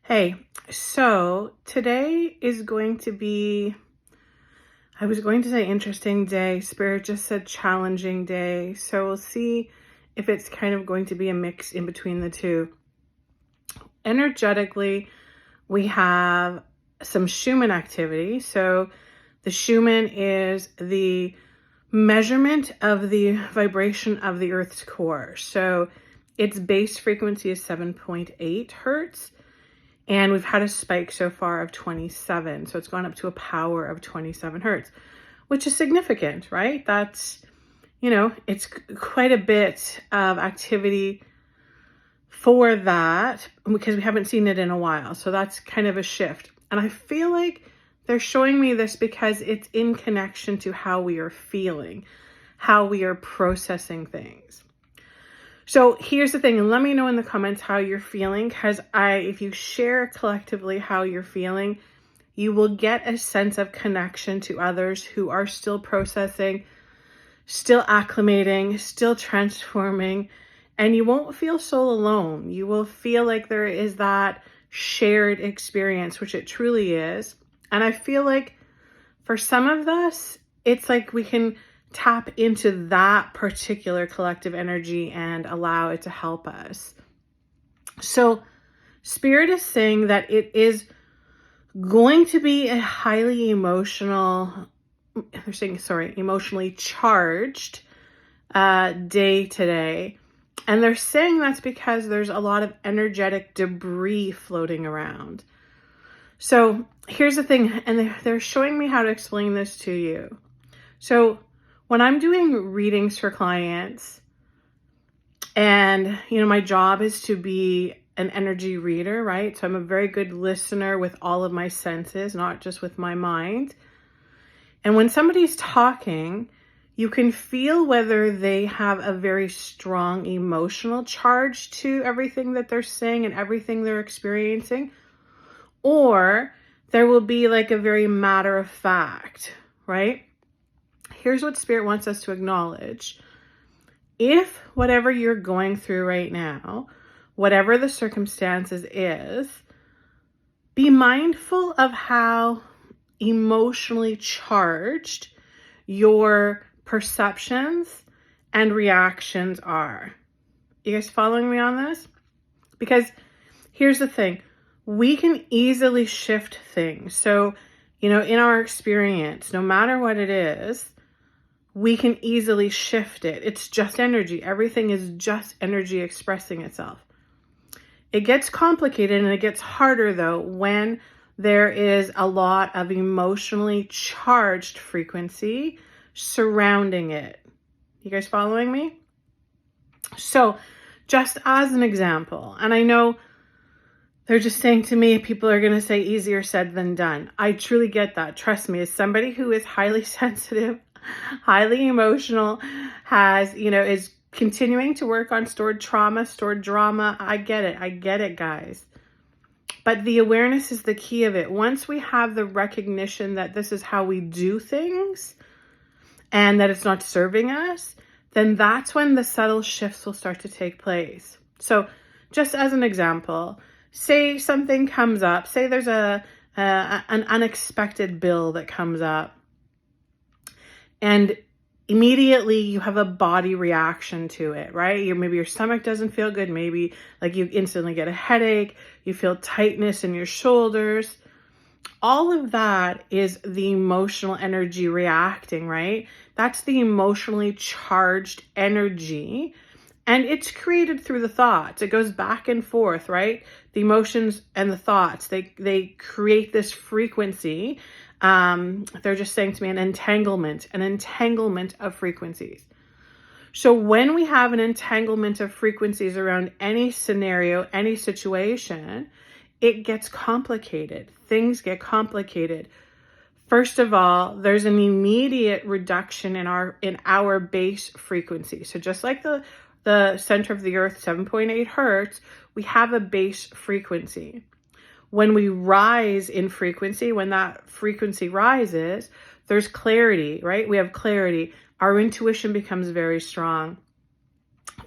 Hey, so today is going to be, I was going to say interesting day. Spirit just said challenging day. So we'll see if it's kind of going to be a mix in between the two. Energetically, we have some Schumann activity. So the Schumann is the measurement of the vibration of the Earth's core. So its base frequency is 7.8 hertz. And we've had a spike so far of 27. So it's gone up to a power of 27 hertz, which is significant, right? That's, it's quite a bit of activity for that because we haven't seen it in a while. So that's kind of a shift. And I feel like they're showing me this because it's in connection to how we are feeling, how we are processing things. So here's the thing, and let me know in the comments how you're feeling, because if you share collectively how you're feeling, you will get a sense of connection to others who are still processing, still acclimating, still transforming, and you won't feel so alone. You will feel like there is that shared experience, which it truly is. And I feel like for some of us, it's like we can tap into that particular collective energy and allow it to help us. So Spirit is saying that it is going to be a highly emotionally charged day today. And they're saying that's because there's a lot of energetic debris floating around. So here's the thing, and they're showing me how to explain this to you. So when I'm doing readings for clients, and, my job is to be an energy reader, right? So I'm a very good listener with all of my senses, not just with my mind. And when somebody's talking, you can feel whether they have a very strong emotional charge to everything that they're saying and everything they're experiencing, or there will be like a very matter of fact, right? Here's what Spirit wants us to acknowledge. If whatever you're going through right now, whatever the circumstances is, be mindful of how emotionally charged your perceptions and reactions are. You guys following me on this? Because here's the thing. We can easily shift things. So, in our experience, no matter what it is, we can easily shift it. It's just energy. Everything is just energy expressing itself. It gets complicated and it gets harder though when there is a lot of emotionally charged frequency surrounding it. You guys following me? So just as an example, and I know they're just saying to me, people are going to say easier said than done. I truly get that. Trust me, as somebody who is highly sensitive, highly emotional, is continuing to work on stored trauma, stored drama. I get it, guys. But the awareness is the key of it. Once we have the recognition that this is how we do things and that it's not serving us, then that's when the subtle shifts will start to take place. So just as an example, say something comes up, say there's an unexpected bill that comes up, and immediately you have a body reaction to it, right? Maybe your stomach doesn't feel good. Maybe like you instantly get a headache. You feel tightness in your shoulders. All of that is the emotional energy reacting, right? That's the emotionally charged energy. And it's created through the thoughts. It goes back and forth, right? The emotions and the thoughts, they create this frequency. They're just saying to me an entanglement of frequencies. So when we have an entanglement of frequencies around any scenario, any situation, it gets complicated. Things get complicated. First of all, there's an immediate reduction in our base frequency. So just like the center of the earth, 7.8 hertz, we have a base frequency. When we rise in frequency, when that frequency rises, there's clarity, right? We have clarity. Our intuition becomes very strong.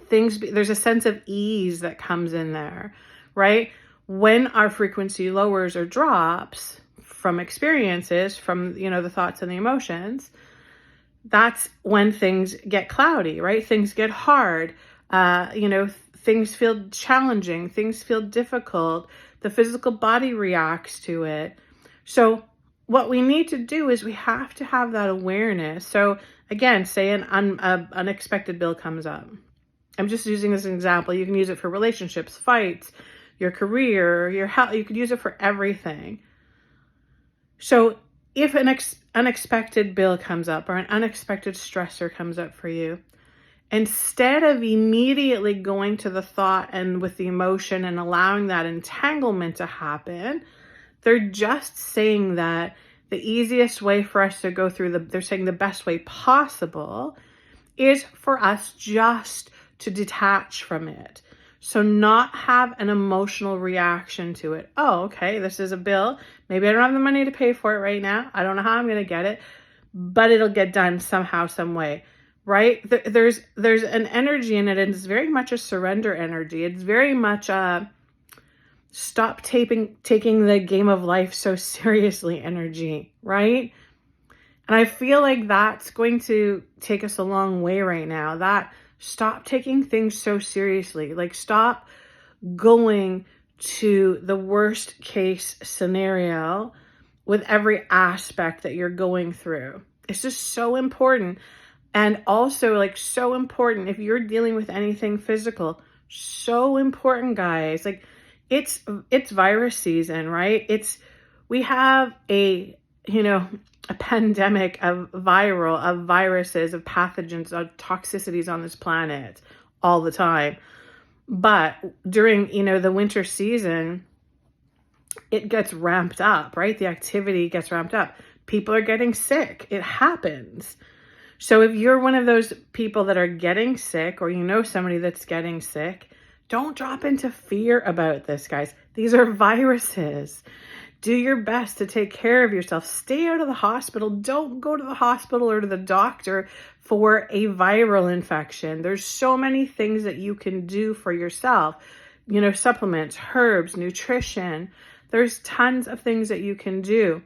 There's a sense of ease that comes in there, right? when our frequency lowers or drops from experiences, from, the thoughts and the emotions, that's when things get cloudy, right? Things get hard. Things feel challenging. Things feel difficult. The physical body reacts to it. So what we need to do is we have to have that awareness. So again, say an unexpected bill comes up. I'm just using this as an example. You can use it for relationships, fights, your career, your health. You could use it for everything. So if an unexpected bill comes up or an unexpected stressor comes up for you, instead of immediately going to the thought and with the emotion and allowing that entanglement to happen, they're just saying that the easiest way for us to go through they're saying the best way possible is for us just to detach from it. So not have an emotional reaction to it. Oh, okay, this is a bill. Maybe I don't have the money to pay for it right now. I don't know how I'm going to get it, but it'll get done somehow, some way, right? There's an energy in it, and it's very much a surrender energy. It's very much a stop taking the game of life so seriously energy, right? And I feel like that's going to take us a long way right now. That stop taking things so seriously. Like, stop going to the worst case scenario with every aspect that you're going through. It's just so important. And also, like, so important if you're dealing with anything physical. So important, guys. Like, it's virus season, right? We have a pandemic of viruses, of pathogens, of toxicities on this planet all the time. But during, the winter season, it gets ramped up, right? The activity gets ramped up. People are getting sick. It happens. So if you're one of those people that are getting sick, or somebody that's getting sick, don't drop into fear about this, guys. These are viruses. Do your best to take care of yourself. Stay out of the hospital. Don't go to the hospital or to the doctor for a viral infection. There's so many things that you can do for yourself. Supplements, herbs, nutrition. There's tons of things that you can do.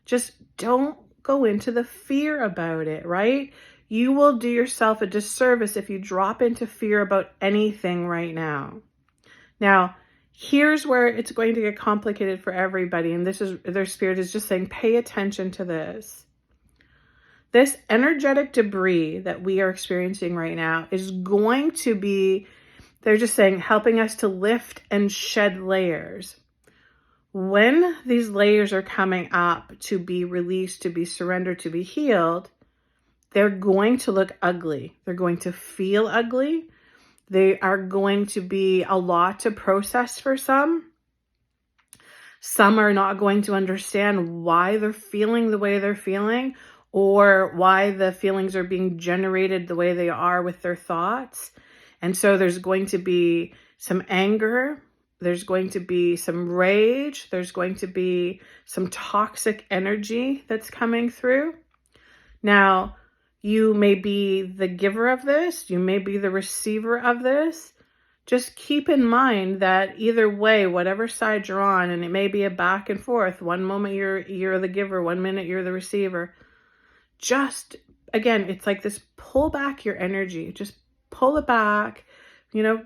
Just don't go into the fear about it, right? You will do yourself a disservice if you drop into fear about anything right now. Now, here's where it's going to get complicated for everybody. And this is, their spirit is just saying, pay attention to this. This energetic debris that we are experiencing right now is going to be, they're just saying, helping us to lift and shed layers. When these layers are coming up to be released, to be surrendered, to be healed, they're going to look ugly. They're going to feel ugly. They are going to be a lot to process for some. Some are not going to understand why they're feeling the way they're feeling, or why the feelings are being generated the way they are with their thoughts. And so there's going to be some anger. There's going to be some rage. There's going to be some toxic energy that's coming through. Now, you may be the giver of this. You may be the receiver of this. Just keep in mind that either way, whatever side you're on, and it may be a back and forth. One moment you're the giver, one minute you're the receiver. Just, again, it's like this, pull back your energy. Just pull it back.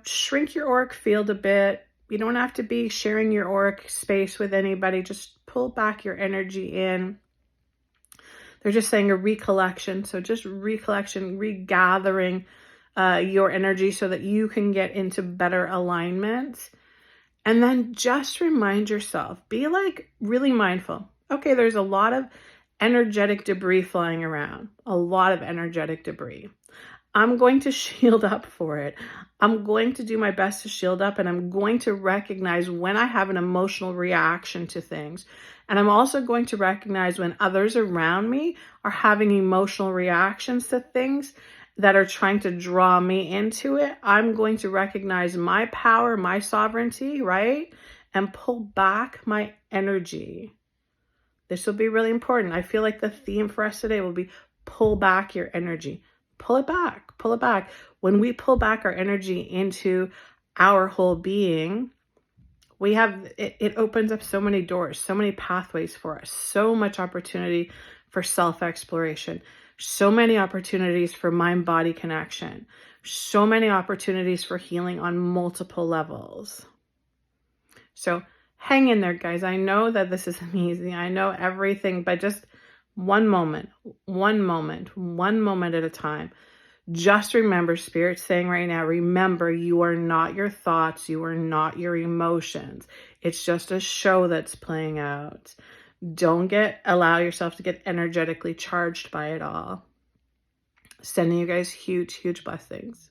Shrink your auric field a bit. You don't have to be sharing your auric space with anybody. Just pull back your energy in. They're just saying a recollection. So just recollection, regathering your energy so that you can get into better alignment. And then just remind yourself, be like really mindful. Okay, there's a lot of energetic debris flying around, a lot of energetic debris. I'm going to shield up for it. I'm going to do my best to shield up, and I'm going to recognize when I have an emotional reaction to things. And I'm also going to recognize when others around me are having emotional reactions to things that are trying to draw me into it. I'm going to recognize my power, my sovereignty, right? And pull back my energy. This will be really important. I feel like the theme for us today will be pull back your energy. Pull it back, pull it back. When we pull back our energy into our whole being, It opens up so many doors, so many pathways for us, so much opportunity for self-exploration, so many opportunities for mind-body connection, so many opportunities for healing on multiple levels. So hang in there, guys. I know that this isn't easy. I know everything, but just one moment, one moment, one moment at a time. Just remember, Spirit's saying right now, remember, you are not your thoughts. You are not your emotions. It's just a show that's playing out. Don't allow yourself to get energetically charged by it all. Sending you guys huge, huge blessings.